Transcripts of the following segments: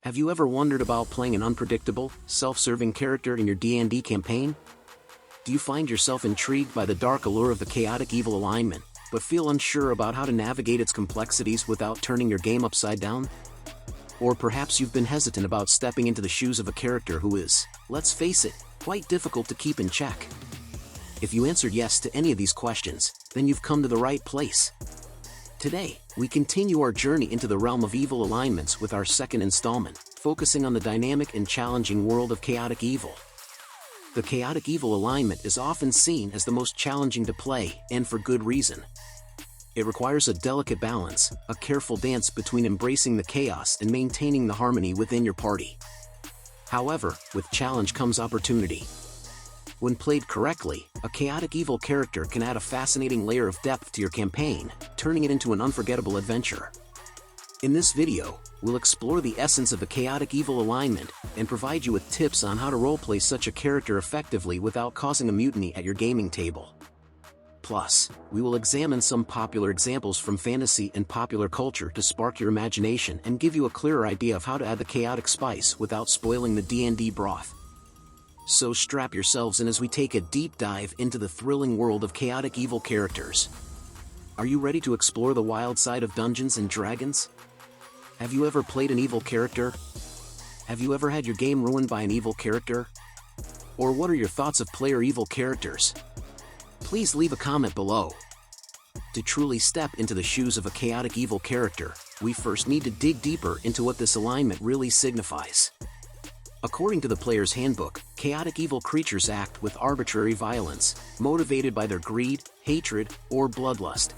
Have you ever wondered about playing an unpredictable, self-serving character in your D&D campaign? Do you find yourself intrigued by the dark allure of the chaotic evil alignment, but feel unsure about how to navigate its complexities without turning your game upside down? Or perhaps you've been hesitant about stepping into the shoes of a character who is, let's face it, quite difficult to keep in check. If you answered yes to any of these questions, then you've come to the right place. Today, we continue our journey into the realm of evil alignments with our second installment, focusing on the dynamic and challenging world of chaotic evil. The chaotic evil alignment is often seen as the most challenging to play, and for good reason. It requires a delicate balance, a careful dance between embracing the chaos and maintaining the harmony within your party. However, with challenge comes opportunity. When played correctly, a chaotic evil character can add a fascinating layer of depth to your campaign, turning it into an unforgettable adventure. In this video, we'll explore the essence of the chaotic evil alignment and provide you with tips on how to roleplay such a character effectively without causing a mutiny at your gaming table. Plus, we will examine some popular examples from fantasy and popular culture to spark your imagination and give you a clearer idea of how to add the chaotic spice without spoiling the D&D broth. So strap yourselves in as we take a deep dive into the thrilling world of chaotic evil characters. Are you ready to explore the wild side of Dungeons & Dragons? Have you ever played an evil character? Have you ever had your game ruined by an evil character? Or what are your thoughts of player evil characters? Please leave a comment below. To truly step into the shoes of a chaotic evil character, we first need to dig deeper into what this alignment really signifies. According to the player's handbook, chaotic evil creatures act with arbitrary violence, motivated by their greed, hatred, or bloodlust.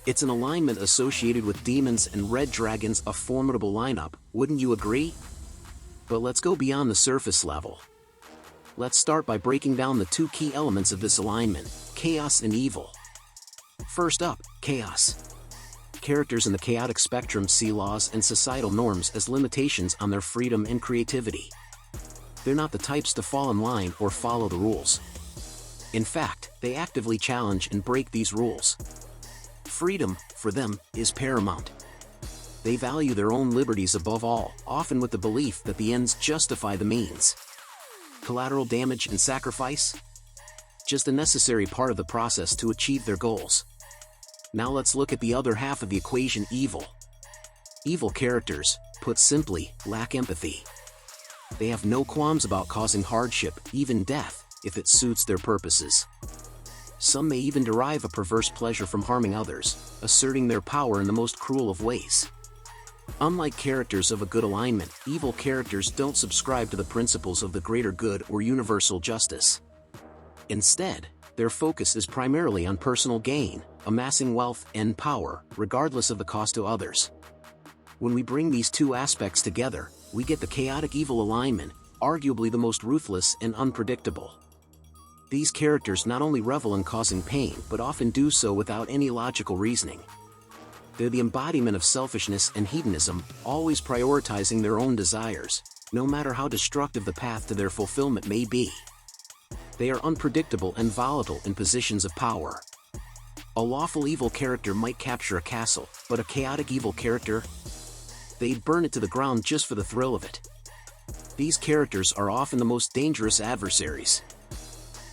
It's an alignment associated with demons and red dragons, a formidable lineup, wouldn't you agree? But let's go beyond the surface level. Let's start by breaking down the two key elements of this alignment, chaos and evil. First up, chaos. Characters in the chaotic spectrum see laws and societal norms as limitations on their freedom and creativity. They're not the types to fall in line or follow the rules. In fact, they actively challenge and break these rules. Freedom, for them, is paramount. They value their own liberties above all, often with the belief that the ends justify the means. Collateral damage and sacrifice? Just a necessary part of the process to achieve their goals. Now let's look at the other half of the equation, evil. Evil characters, put simply, lack empathy. They have no qualms about causing hardship, even death, if it suits their purposes. Some may even derive a perverse pleasure from harming others, asserting their power in the most cruel of ways. Unlike characters of a good alignment, evil characters don't subscribe to the principles of the greater good or universal justice. Instead, their focus is primarily on personal gain, amassing wealth and power, regardless of the cost to others. When we bring these two aspects together, we get the chaotic evil alignment, arguably the most ruthless and unpredictable. These characters not only revel in causing pain but often do so without any logical reasoning. They're the embodiment of selfishness and hedonism, always prioritizing their own desires, no matter how destructive the path to their fulfillment may be. They are unpredictable and volatile in positions of power. A lawful evil character might capture a castle, but a chaotic evil character? They'd burn it to the ground just for the thrill of it. These characters are often the most dangerous adversaries.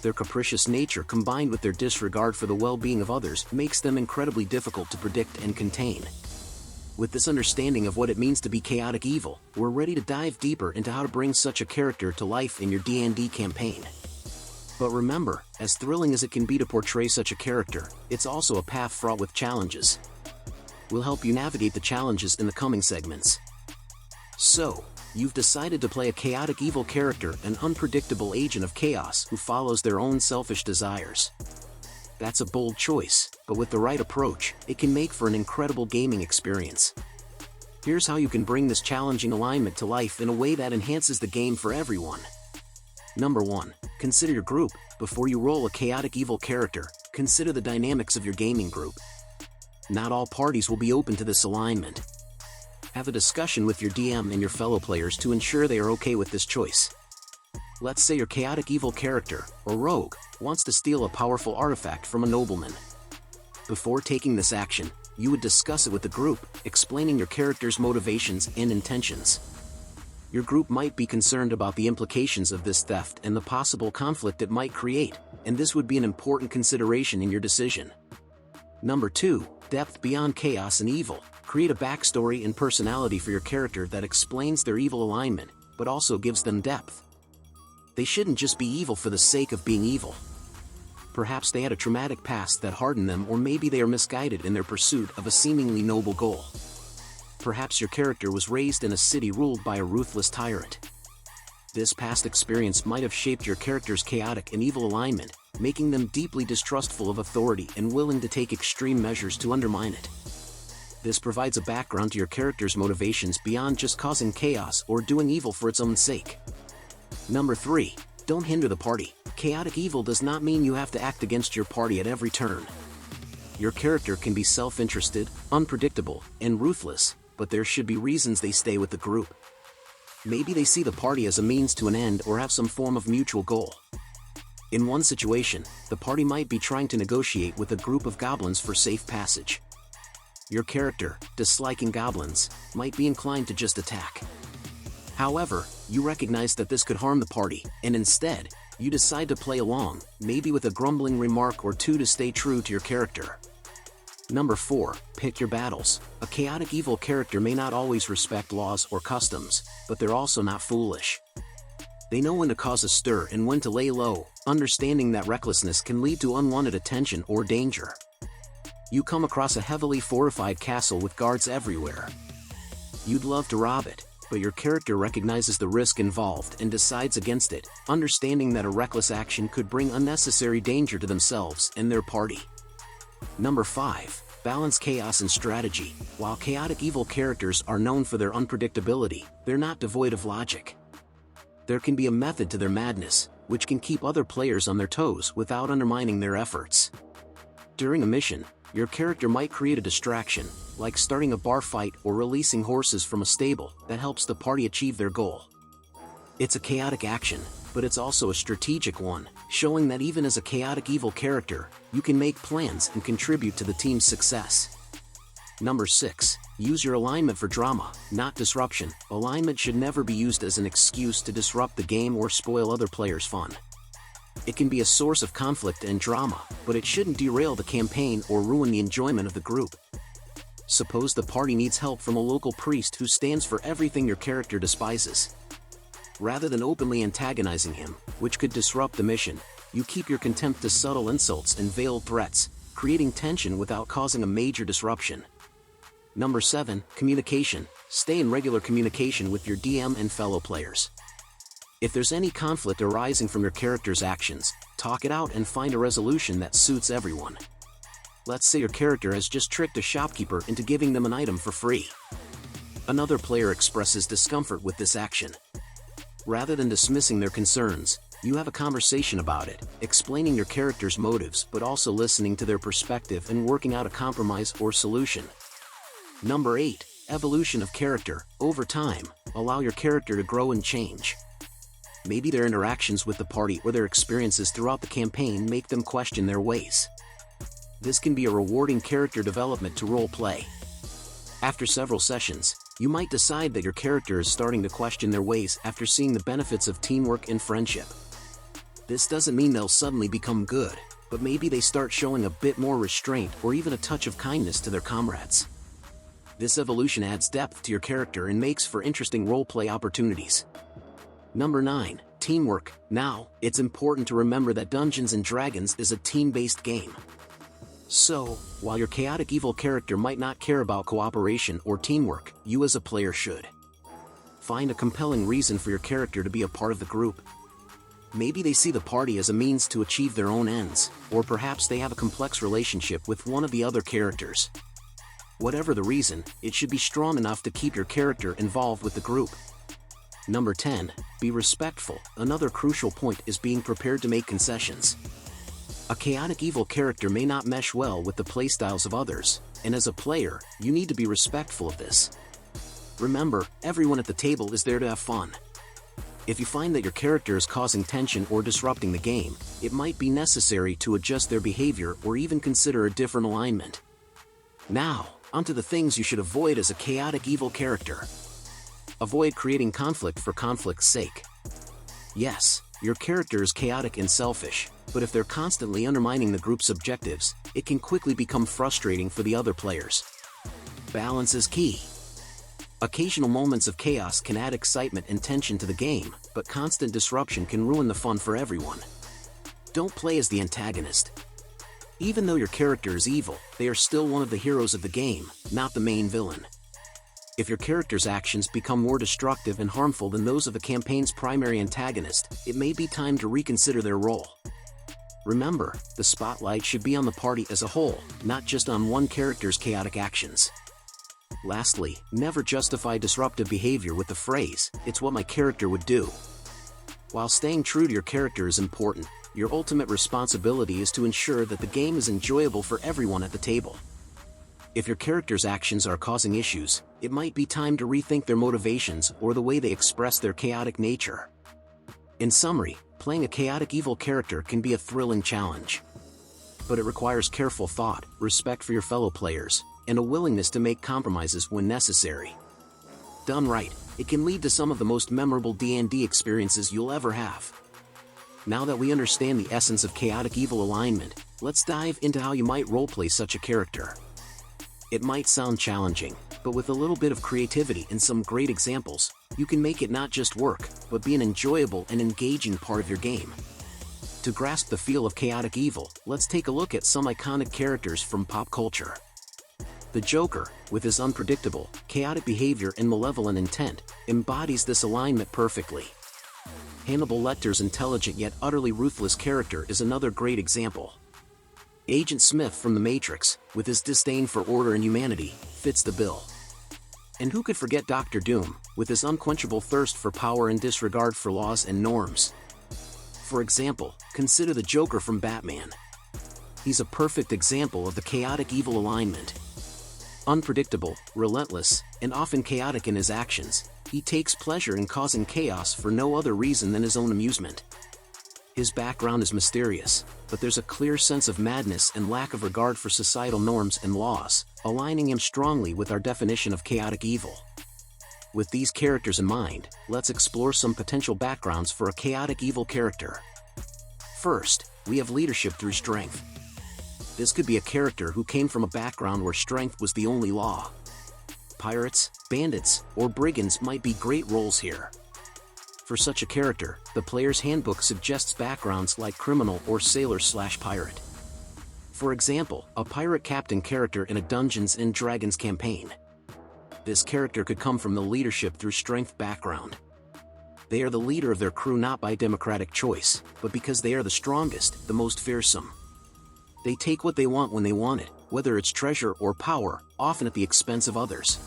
Their capricious nature combined with their disregard for the well-being of others makes them incredibly difficult to predict and contain. With this understanding of what it means to be chaotic evil, we're ready to dive deeper into how to bring such a character to life in your D&D campaign. But remember, as thrilling as it can be to portray such a character, it's also a path fraught with challenges. We'll help you navigate the challenges in the coming segments. So, you've decided to play a chaotic evil character, an unpredictable agent of chaos who follows their own selfish desires. That's a bold choice, but with the right approach, it can make for an incredible gaming experience. Here's how you can bring this challenging alignment to life in a way that enhances the game for everyone. Number 1. Consider your group. Before you roll a chaotic evil character, consider the dynamics of your gaming group. Not all parties will be open to this alignment. Have a discussion with your DM and your fellow players to ensure they are okay with this choice. Let's say your chaotic evil character, or rogue, wants to steal a powerful artifact from a nobleman. Before taking this action, you would discuss it with the group, explaining your character's motivations and intentions. Your group might be concerned about the implications of this theft and the possible conflict it might create, and this would be an important consideration in your decision. Number 2. Depth beyond chaos and evil. Create a backstory and personality for your character that explains their evil alignment, but also gives them depth. They shouldn't just be evil for the sake of being evil. Perhaps they had a traumatic past that hardened them, or maybe they are misguided in their pursuit of a seemingly noble goal. Perhaps your character was raised in a city ruled by a ruthless tyrant. This past experience might have shaped your character's chaotic and evil alignment, making them deeply distrustful of authority and willing to take extreme measures to undermine it. This provides a background to your character's motivations beyond just causing chaos or doing evil for its own sake. Number 3. Don't hinder the party. Chaotic evil does not mean you have to act against your party at every turn. Your character can be self-interested, unpredictable, and ruthless, but there should be reasons they stay with the group. Maybe they see the party as a means to an end or have some form of mutual goal. In one situation, the party might be trying to negotiate with a group of goblins for safe passage. Your character, disliking goblins, might be inclined to just attack. However, you recognize that this could harm the party, and instead, you decide to play along, maybe with a grumbling remark or two to stay true to your character. Number 4. Pick your battles. A chaotic evil character may not always respect laws or customs, but they're also not foolish. They know when to cause a stir and when to lay low, understanding that recklessness can lead to unwanted attention or danger. You come across a heavily fortified castle with guards everywhere. You'd love to rob it, but your character recognizes the risk involved and decides against it, understanding that a reckless action could bring unnecessary danger to themselves and their party. Number 5. Balance chaos and strategy. While chaotic evil characters are known for their unpredictability, they're not devoid of logic. There can be a method to their madness, which can keep other players on their toes without undermining their efforts. During a mission, your character might create a distraction, like starting a bar fight or releasing horses from a stable, that helps the party achieve their goal. It's a chaotic action, but it's also a strategic one, showing that even as a chaotic evil character, you can make plans and contribute to the team's success. Number 6. Use your alignment for drama, not disruption. Alignment should never be used as an excuse to disrupt the game or spoil other players' fun. It can be a source of conflict and drama, but it shouldn't derail the campaign or ruin the enjoyment of the group. Suppose the party needs help from a local priest who stands for everything your character despises. Rather than openly antagonizing him, which could disrupt the mission, you keep your contempt to subtle insults and veiled threats, creating tension without causing a major disruption. Number 7. Communication. Stay in regular communication with your DM and fellow players. If there's any conflict arising from your character's actions, talk it out and find a resolution that suits everyone. Let's say your character has just tricked a shopkeeper into giving them an item for free. Another player expresses discomfort with this action. Rather than dismissing their concerns, you have a conversation about it, explaining your character's motives but also listening to their perspective and working out a compromise or solution. Number 8. Evolution of character. Over time, allow your character to grow and change. Maybe their interactions with the party or their experiences throughout the campaign make them question their ways. This can be a rewarding character development to roleplay. After several sessions, you might decide that your character is starting to question their ways after seeing the benefits of teamwork and friendship. This doesn't mean they'll suddenly become good, but maybe they start showing a bit more restraint or even a touch of kindness to their comrades. This evolution adds depth to your character and makes for interesting roleplay opportunities. Number 9. Teamwork. Now, it's important to remember that Dungeons & Dragons is a team-based game. So, while your chaotic evil character might not care about cooperation or teamwork, you as a player should. Find a compelling reason for your character to be a part of the group. Maybe they see the party as a means to achieve their own ends, or perhaps they have a complex relationship with one of the other characters. Whatever the reason, it should be strong enough to keep your character involved with the group. Number 10. Be respectful. Another crucial point is being prepared to make concessions. A chaotic evil character may not mesh well with the playstyles of others, and as a player, you need to be respectful of this. Remember, everyone at the table is there to have fun. If you find that your character is causing tension or disrupting the game, it might be necessary to adjust their behavior or even consider a different alignment. Now, onto the things you should avoid as a chaotic evil character. Avoid creating conflict for conflict's sake. Yes, your character is chaotic and selfish, but if they're constantly undermining the group's objectives, it can quickly become frustrating for the other players. Balance is key. Occasional moments of chaos can add excitement and tension to the game, but constant disruption can ruin the fun for everyone. Don't play as the antagonist. Even though your character is evil, they are still one of the heroes of the game, not the main villain. If your character's actions become more destructive and harmful than those of the campaign's primary antagonist, it may be time to reconsider their role. Remember, the spotlight should be on the party as a whole, not just on one character's chaotic actions. Lastly, never justify disruptive behavior with the phrase, "It's what my character would do." While staying true to your character is important, your ultimate responsibility is to ensure that the game is enjoyable for everyone at the table. If your character's actions are causing issues, it might be time to rethink their motivations or the way they express their chaotic nature. In summary, playing a chaotic evil character can be a thrilling challenge. But it requires careful thought, respect for your fellow players, and a willingness to make compromises when necessary. Done right, it can lead to some of the most memorable D&D experiences you'll ever have. Now that we understand the essence of chaotic evil alignment, let's dive into how you might roleplay such a character. It might sound challenging, but with a little bit of creativity and some great examples, you can make it not just work, but be an enjoyable and engaging part of your game. To grasp the feel of chaotic evil, let's take a look at some iconic characters from pop culture. The Joker, with his unpredictable, chaotic behavior and malevolent intent, embodies this alignment perfectly. Hannibal Lecter's intelligent yet utterly ruthless character is another great example. Agent Smith from The Matrix, with his disdain for order and humanity, fits the bill. And who could forget Dr. Doom, with his unquenchable thirst for power and disregard for laws and norms? For example, consider the Joker from Batman. He's a perfect example of the chaotic evil alignment. Unpredictable, relentless, and often chaotic in his actions, he takes pleasure in causing chaos for no other reason than his own amusement. His background is mysterious, but there's a clear sense of madness and lack of regard for societal norms and laws, aligning him strongly with our definition of chaotic evil. With these characters in mind, let's explore some potential backgrounds for a chaotic evil character. First, we have leadership through strength. This could be a character who came from a background where strength was the only law. Pirates, bandits, or brigands might be great roles here. For such a character, the player's handbook suggests backgrounds like criminal or sailor/pirate. For example, a pirate captain character in a Dungeons & Dragons campaign. This character could come from the leadership through strength background. They are the leader of their crew not by democratic choice, but because they are the strongest, the most fearsome. They take what they want when they want it, whether it's treasure or power, often at the expense of others.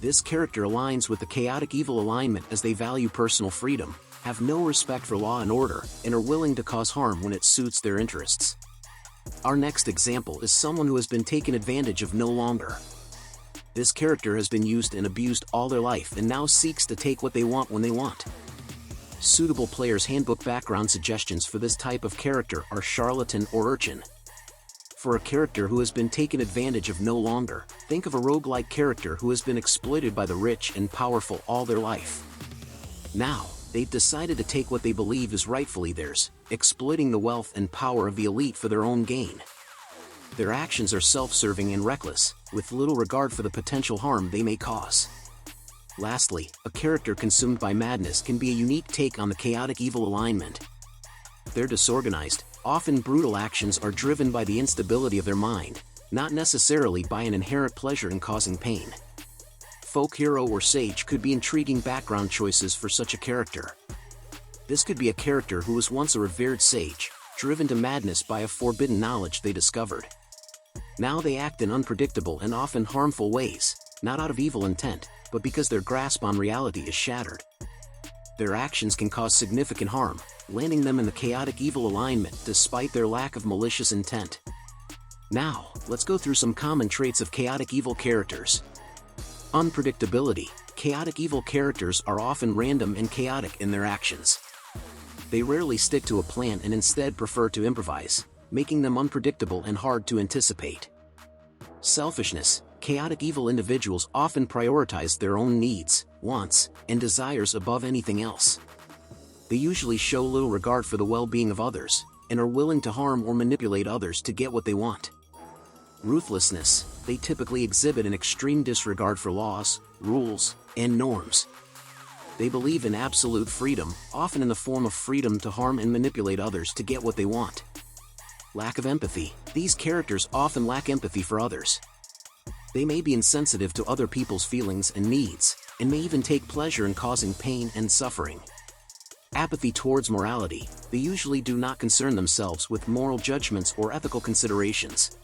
This character aligns with the chaotic evil alignment as they value personal freedom, have no respect for law and order, and are willing to cause harm when it suits their interests. Our next example is someone who has been taken advantage of no longer. This character has been used and abused all their life and now seeks to take what they want when they want. Suitable player's handbook background suggestions for this type of character are charlatan or urchin. For a character who has been taken advantage of no longer, think of a roguelike character who has been exploited by the rich and powerful all their life. Now, they've decided to take what they believe is rightfully theirs, exploiting the wealth and power of the elite for their own gain. Their actions are self-serving and reckless, with little regard for the potential harm they may cause. Lastly, a character consumed by madness can be a unique take on the chaotic evil alignment. Their disorganized, often brutal actions are driven by the instability of their mind, not necessarily by an inherent pleasure in causing pain. Folk hero or sage could be intriguing background choices for such a character. This could be a character who was once a revered sage, driven to madness by a forbidden knowledge they discovered. Now they act in unpredictable and often harmful ways, not out of evil intent, but because their grasp on reality is shattered. Their actions can cause significant harm, landing them in the chaotic evil alignment despite their lack of malicious intent. Now, let's go through some common traits of chaotic evil characters. Unpredictability. Chaotic evil characters are often random and chaotic in their actions. They rarely stick to a plan and instead prefer to improvise, making them unpredictable and hard to anticipate. Selfishness. Chaotic evil individuals often prioritize their own needs, wants, and desires above anything else. They usually show little regard for the well-being of others, and are willing to harm or manipulate others to get what they want. Ruthlessness. They typically exhibit an extreme disregard for laws, rules, and norms. They believe in absolute freedom, often in the form of freedom to harm and manipulate others to get what they want. Lack of empathy. These characters often lack empathy for others. They may be insensitive to other people's feelings and needs, and may even take pleasure in causing pain and suffering. Apathy towards morality. They usually do not concern themselves with moral judgments or ethical considerations.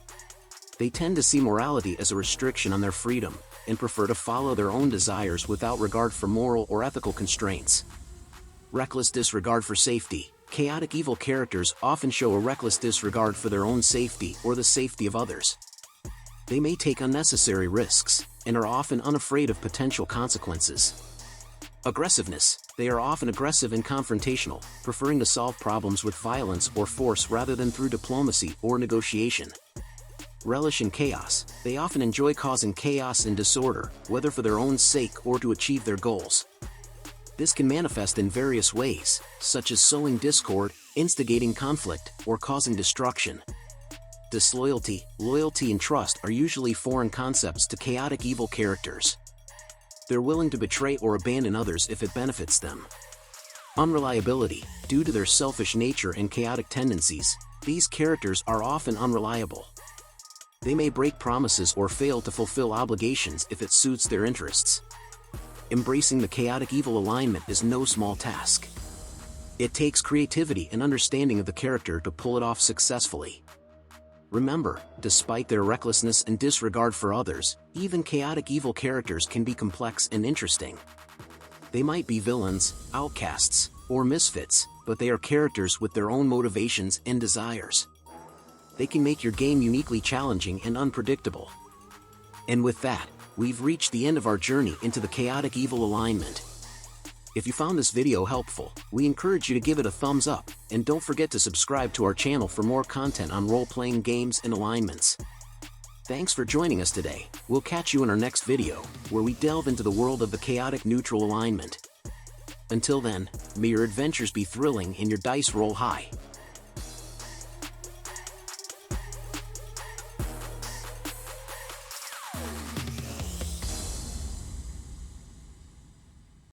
They tend to see morality as a restriction on their freedom, and prefer to follow their own desires without regard for moral or ethical constraints. Reckless disregard for safety. Chaotic evil characters often show a reckless disregard for their own safety or the safety of others. They may take unnecessary risks, and are often unafraid of potential consequences. Aggressiveness. They are often aggressive and confrontational, preferring to solve problems with violence or force rather than through diplomacy or negotiation. Relish in chaos. They often enjoy causing chaos and disorder, whether for their own sake or to achieve their goals. This can manifest in various ways, such as sowing discord, instigating conflict, or causing destruction. Disloyalty. Loyalty and trust are usually foreign concepts to chaotic evil characters. They're willing to betray or abandon others if it benefits them. Unreliability. Due to their selfish nature and chaotic tendencies, these characters are often unreliable. They may break promises or fail to fulfill obligations if it suits their interests. Embracing the chaotic evil alignment is no small task. It takes creativity and understanding of the character to pull it off successfully. Remember, despite their recklessness and disregard for others, even chaotic evil characters can be complex and interesting. They might be villains, outcasts, or misfits, but they are characters with their own motivations and desires. They can make your game uniquely challenging and unpredictable. And with that, we've reached the end of our journey into the chaotic evil alignment. If you found this video helpful, we encourage you to give it a thumbs up, and don't forget to subscribe to our channel for more content on role-playing games and alignments. Thanks for joining us today. We'll catch you in our next video, where we delve into the world of the chaotic neutral alignment. Until then, may your adventures be thrilling and your dice roll high.